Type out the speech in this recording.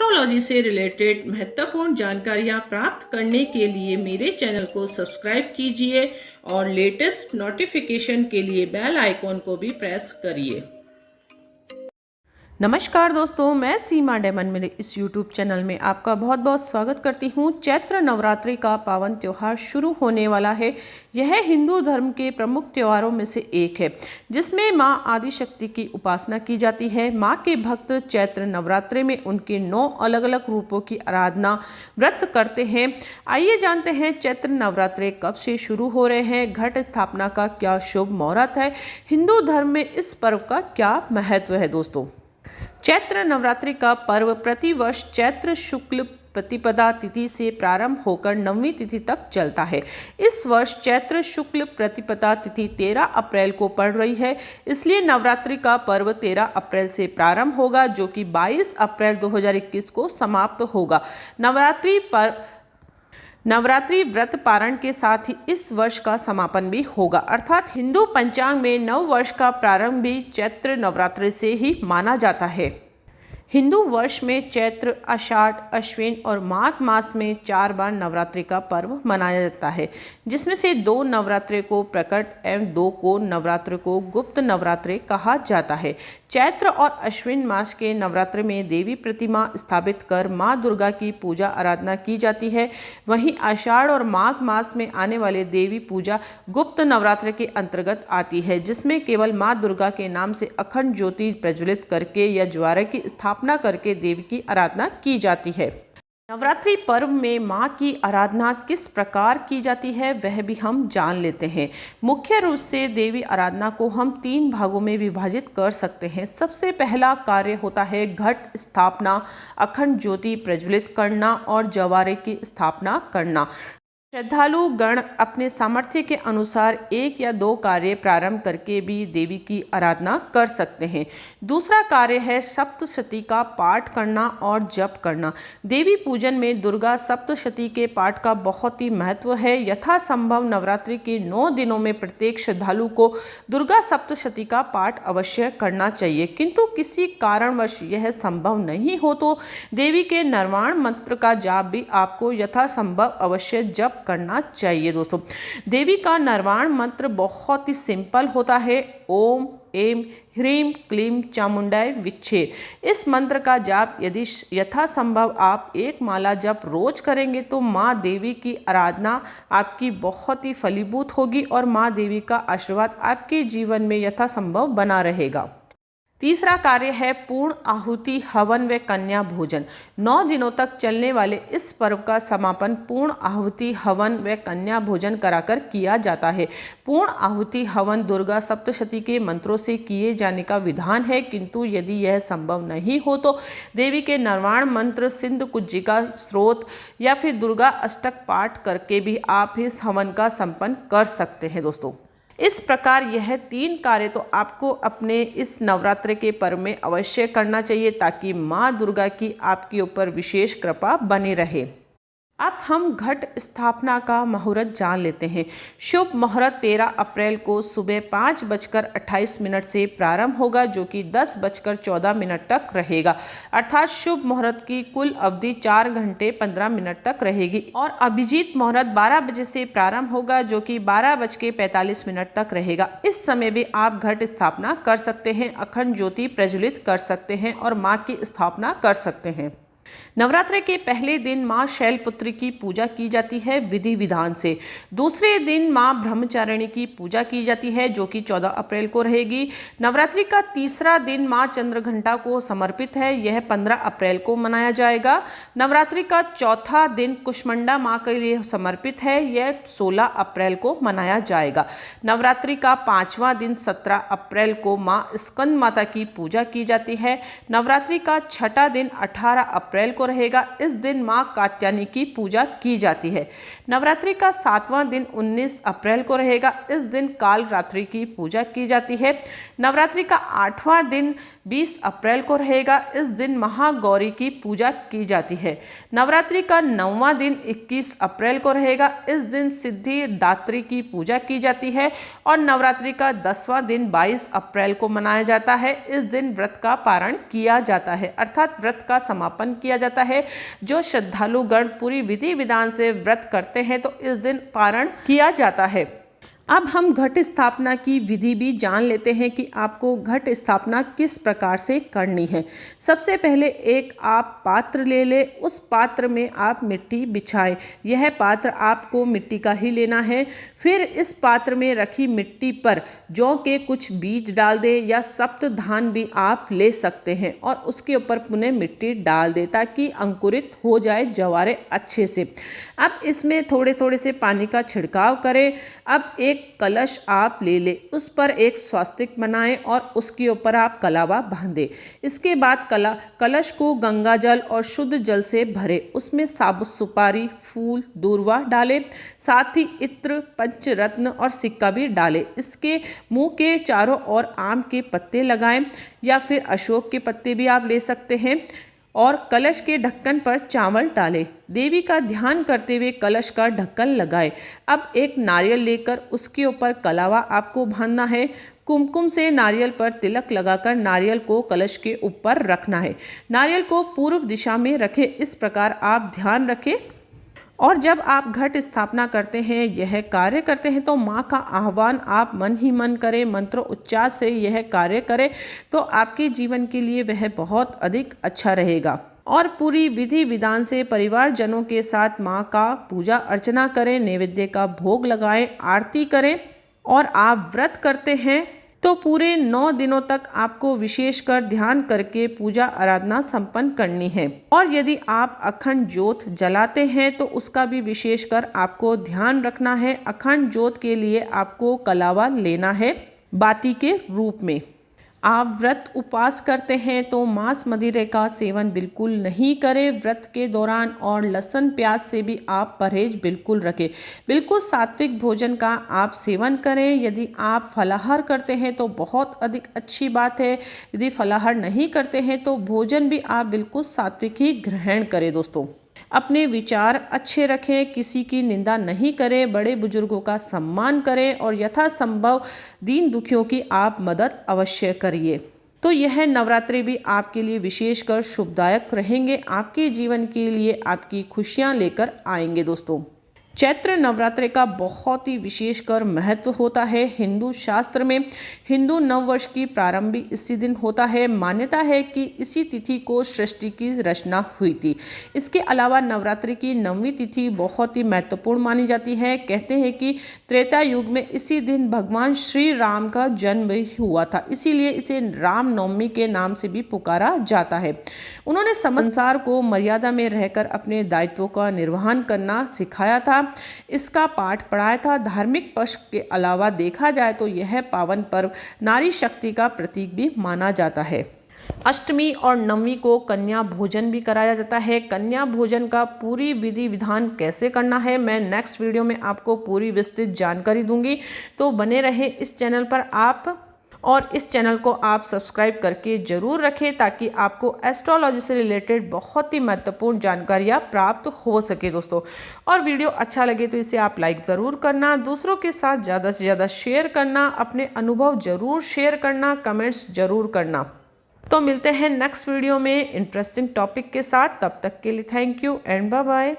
Astrology से related महत्वपूर्ण जानकारियाँ प्राप्त करने के लिए मेरे चैनल को सब्सक्राइब कीजिए और लेटेस्ट नोटिफिकेशन के लिए बेल आइकॉन को भी प्रेस करिए। नमस्कार दोस्तों, मैं सीमा डेमन मेरे इस YouTube चैनल में आपका बहुत बहुत स्वागत करती हूँ। चैत्र नवरात्रि का पावन त्यौहार शुरू होने वाला है। यह हिंदू धर्म के प्रमुख त्योहारों में से एक है जिसमें माँ आदिशक्ति की उपासना की जाती है। माँ के भक्त चैत्र नवरात्रि में उनके 9 अलग अलग रूपों की आराधना व्रत करते हैं। आइए जानते हैं चैत्र नवरात्रि कब से शुरू हो रहे हैं, घट स्थापना का क्या शुभ मुहूर्त है, हिंदू धर्म में इस पर्व का क्या महत्व है। दोस्तों, चैत्र नवरात्रि का पर्व प्रतिवर्ष चैत्र शुक्ल प्रतिपदा तिथि से प्रारंभ होकर 9वीं तिथि तक चलता है। इस वर्ष चैत्र शुक्ल प्रतिपदा तिथि 13 अप्रैल को पड़ रही है, इसलिए नवरात्रि का पर्व 13 अप्रैल से प्रारंभ होगा जो कि 22 अप्रैल 2021 को समाप्त होगा। नवरात्रि व्रत पारण के साथ ही इस वर्ष का समापन भी होगा, अर्थात हिंदू पंचांग में नव वर्ष का प्रारंभ भी चैत्र नवरात्रि से ही माना जाता है। हिंदू वर्ष में चैत्र, आषाढ़, अश्विन और माघ मास में 4 बार नवरात्रि का पर्व मनाया जाता है, जिसमें से 2 नवरात्रि को प्रकट एवं 2 को नवरात्रि को गुप्त नवरात्रि कहा जाता है। चैत्र और अश्विन मास के नवरात्रि में देवी प्रतिमा स्थापित कर माँ दुर्गा की पूजा आराधना की जाती है। वहीं आषाढ़ और माघ मास में आने वाले देवी पूजा गुप्त नवरात्रि के अंतर्गत आती है, जिसमें केवल माँ दुर्गा के नाम से अखंड ज्योति प्रज्वलित करके या ज्वारे की स्थापना करके देवी की आराधना की जाती है। नवरात्रि पर्व में माँ की आराधना किस प्रकार की जाती है वह भी हम जान लेते हैं। मुख्य रूप से देवी आराधना को हम 3 भागों में विभाजित कर सकते हैं। सबसे पहला कार्य होता है घट स्थापना, अखंड ज्योति प्रज्वलित करना और ज्वारे की स्थापना करना। श्रद्धालु गण अपने सामर्थ्य के अनुसार 1 या 2 कार्य प्रारंभ करके भी देवी की आराधना कर सकते हैं। दूसरा कार्य है सप्तशती का पाठ करना और जप करना। देवी पूजन में दुर्गा सप्तशती के पाठ का बहुत ही महत्व है। यथासंभव नवरात्रि के 9 दिनों में प्रत्येक श्रद्धालु को दुर्गा सप्तशती का पाठ अवश्य करना चाहिए, किंतु किसी कारणवश यह संभव नहीं हो तो देवी के निर्वाण मंत्र का जाप भी आपको यथासंभव अवश्य जप करना चाहिए। दोस्तों, देवी का निर्वाण मंत्र बहुत ही सिंपल होता है, ओम ऐं ह्रीं क्लीं चामुंडाय विच्छे। इस मंत्र का जाप यदि यथासंभव आप 1 माला जप रोज करेंगे तो माँ देवी की आराधना आपकी बहुत ही फलीभूत होगी और माँ देवी का आशीर्वाद आपके जीवन में यथासंभव बना रहेगा। तीसरा कार्य है पूर्ण आहुति, हवन व कन्या भोजन। 9 दिनों तक चलने वाले इस पर्व का समापन पूर्ण आहुति, हवन व कन्या भोजन कराकर किया जाता है। पूर्ण आहुति हवन दुर्गा सप्तशती के मंत्रों से किए जाने का विधान है, किंतु यदि यह संभव नहीं हो तो देवी के निर्वाण मंत्र, सिंधु कुज्जिका स्रोत या फिर दुर्गा अष्टक पाठ करके भी आप इस हवन का संपन्न कर सकते हैं। दोस्तों, इस प्रकार यह 3 कार्य तो आपको अपने इस नवरात्रि के पर्व में अवश्य करना चाहिए ताकि माँ दुर्गा की आपके ऊपर विशेष कृपा बनी रहे। अब हम घट स्थापना का मुहूर्त जान लेते हैं। शुभ मुहूर्त 13 अप्रैल को सुबह 5:28 से प्रारंभ होगा जो कि 10:14 तक रहेगा, अर्थात शुभ मुहूर्त की कुल अवधि 4 घंटे 15 मिनट तक रहेगी। और अभिजीत मुहूर्त 12 बजे से प्रारंभ होगा जो कि 12:45 तक रहेगा। इस समय भी आप घट स्थापना कर सकते हैं, अखंड ज्योति प्रज्वलित कर सकते हैं और माँ की स्थापना कर सकते हैं। नवरात्रि के पहले दिन माँ शैलपुत्री की पूजा की जाती है विधि विधान से। दूसरे दिन माँ ब्रह्मचारिणी की पूजा की जाती है जो कि 14 अप्रैल को रहेगी। नवरात्रि का तीसरा दिन माँ चंद्रघंटा को समर्पित है, यह 15 अप्रैल को मनाया जाएगा। नवरात्रि का चौथा दिन कुष्मांडा माँ के लिए समर्पित है, यह 16 अप्रैल को मनाया जाएगा। नवरात्रि का 5वां दिन 17 अप्रैल को माँ स्कंद माता की पूजा की जाती है। नवरात्रि का 6ठा दिन 18 अप्रैल को रहेगा, इस दिन माँ कात्यायनी की पूजा की जाती है। नवरात्रि का 7वां दिन 19 अप्रैल को रहेगा, इस दिन काल रात्रि की पूजा की जाती है। नवरात्रि का 8वां दिन 20 अप्रैल को रहेगा, इस दिन महागौरी की पूजा की जाती है। नवरात्रि का 9वां दिन 21 अप्रैल को रहेगा, इस दिन सिद्धि दात्री की पूजा की जाती है। और नवरात्रि का 10वां दिन 22 अप्रैल को मनाया जाता है, इस दिन व्रत का पारण किया जाता है, अर्थात व्रत का समापन किया किया जाता है। जो श्रद्धालुगण पूरी विधि विधान से व्रत करते हैं तो इस दिन पारण किया जाता है। अब हम घट स्थापना की विधि भी जान लेते हैं कि आपको घट स्थापना किस प्रकार से करनी है। सबसे पहले एक आप पात्र ले ले, उस पात्र में आप मिट्टी बिछाएं। यह पात्र आपको मिट्टी का ही लेना है। फिर इस पात्र में रखी मिट्टी पर जौ के कुछ बीज डाल दे या सप्त धान भी आप ले सकते हैं और उसके ऊपर पुनः मिट्टी डाल दे ताकि अंकुरित हो जाए जवारे अच्छे से। अब इसमें थोड़े थोड़े से पानी का छिड़काव करें। अब एक कलश आप ले ले, उस पर एक स्वास्तिक बनाएं और उसके ऊपर आप कलावा बांधें। इसके बाद कलश को गंगा जल और शुद्ध जल से भरे, उसमें साबुत सुपारी, फूल, दूर्वा डालें, साथ ही इत्र, पंचरत्न और सिक्का भी डालें। इसके मुंह के चारों ओर आम के पत्ते लगाएं या फिर अशोक के पत्ते भी आप ले सकते हैं और कलश के ढक्कन पर चावल डालें। देवी का ध्यान करते हुए कलश का ढक्कन लगाएं। अब एक नारियल लेकर उसके ऊपर कलावा आपको बांधना है। कुमकुम से नारियल पर तिलक लगाकर नारियल को कलश के ऊपर रखना है। नारियल को पूर्व दिशा में रखें, इस प्रकार आप ध्यान रखें। और जब आप घट स्थापना करते हैं, यह कार्य करते हैं तो माँ का आह्वान आप मन ही मन करें, मंत्र उच्चार से यह कार्य करें तो आपके जीवन के लिए वह बहुत अधिक अच्छा रहेगा। और पूरी विधि विधान से परिवारजनों के साथ माँ का पूजा अर्चना करें, नैवेद्य का भोग लगाएं, आरती करें। और आप व्रत करते हैं तो पूरे 9 दिनों तक आपको विशेषकर ध्यान करके पूजा आराधना संपन्न करनी है। और यदि आप अखंड ज्योत जलाते हैं तो उसका भी विशेषकर आपको ध्यान रखना है। अखंड ज्योत के लिए आपको कलावा लेना है बाती के रूप में। आप व्रत उपवास करते हैं तो मांस मदिरे का सेवन बिल्कुल नहीं करें व्रत के दौरान, और लहसुन प्याज से भी आप परहेज बिल्कुल रखें। बिल्कुल सात्विक भोजन का आप सेवन करें। यदि आप फलाहार करते हैं तो बहुत अधिक अच्छी बात है। यदि फलाहार नहीं करते हैं तो भोजन भी आप बिल्कुल सात्विक ही ग्रहण करें। दोस्तों, अपने विचार अच्छे रखें, किसी की निंदा नहीं करें, बड़े बुजुर्गों का सम्मान करें और यथासंभव दीन दुखियों की आप मदद अवश्य करिए। तो यह नवरात्रि भी आपके लिए विशेषकर शुभदायक रहेंगे, आपके जीवन के लिए आपकी खुशियां लेकर आएंगे। दोस्तों, चैत्र नवरात्रि का बहुत ही विशेषकर महत्व होता है। हिंदू शास्त्र में हिंदू नववर्ष की प्रारंभी इसी दिन होता है। मान्यता है कि इसी तिथि को सृष्टि की रचना हुई थी। इसके अलावा नवरात्रि की 9वीं तिथि बहुत ही महत्वपूर्ण मानी जाती है। कहते हैं कि त्रेता युग में इसी दिन भगवान श्री राम का जन्म हुआ था, इसीलिए इसे रामनवमी के नाम से भी पुकारा जाता है। उन्होंने संसार को मर्यादा में रहकर अपने दायित्वों का निर्वहन करना सिखाया था, इसका पाठ पढ़ाया था। धार्मिक पक्ष के अलावा देखा जाए तो यह पावन पर्व नारी शक्ति का प्रतीक भी माना जाता है। अष्टमी और नवमी को कन्या भोजन भी कराया जाता है। कन्या भोजन का पूरी विधि विधान कैसे करना है मैं नेक्स्ट वीडियो में आपको पूरी विस्तृत जानकारी दूंगी, तो बने रहे इस चैनल पर आप, और इस चैनल को आप सब्सक्राइब करके ज़रूर रखें ताकि आपको एस्ट्रोलॉजी से रिलेटेड बहुत ही महत्वपूर्ण जानकारियाँ प्राप्त हो सके। दोस्तों, और वीडियो अच्छा लगे तो इसे आप लाइक ज़रूर करना, दूसरों के साथ ज़्यादा से ज़्यादा शेयर करना, अपने अनुभव ज़रूर शेयर करना, कमेंट्स ज़रूर करना। तो मिलते हैं नेक्स्ट वीडियो में इंटरेस्टिंग टॉपिक के साथ। तब तक के लिए thank you and bye bye.